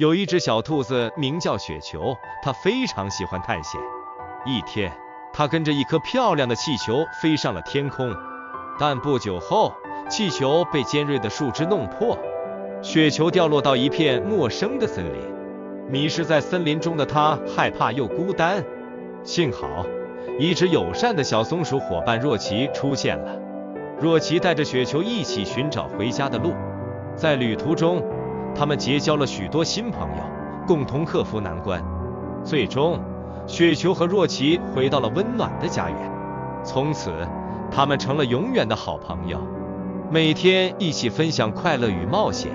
有一只小兔子名叫雪球，它非常喜欢探险。一天，它跟着一颗漂亮的气球飞上了天空，但不久后，气球被尖锐的树枝弄破，雪球掉落到一片陌生的森林。迷失在森林中的它害怕又孤单，幸好一只友善的小松鼠伙伴若琪出现了。若琪带着雪球一起寻找回家的路，在旅途中，他们结交了许多新朋友，共同克服难关。最终，雪球和若琪回到了温暖的家园，从此他们成了永远的好朋友，每天一起分享快乐与冒险。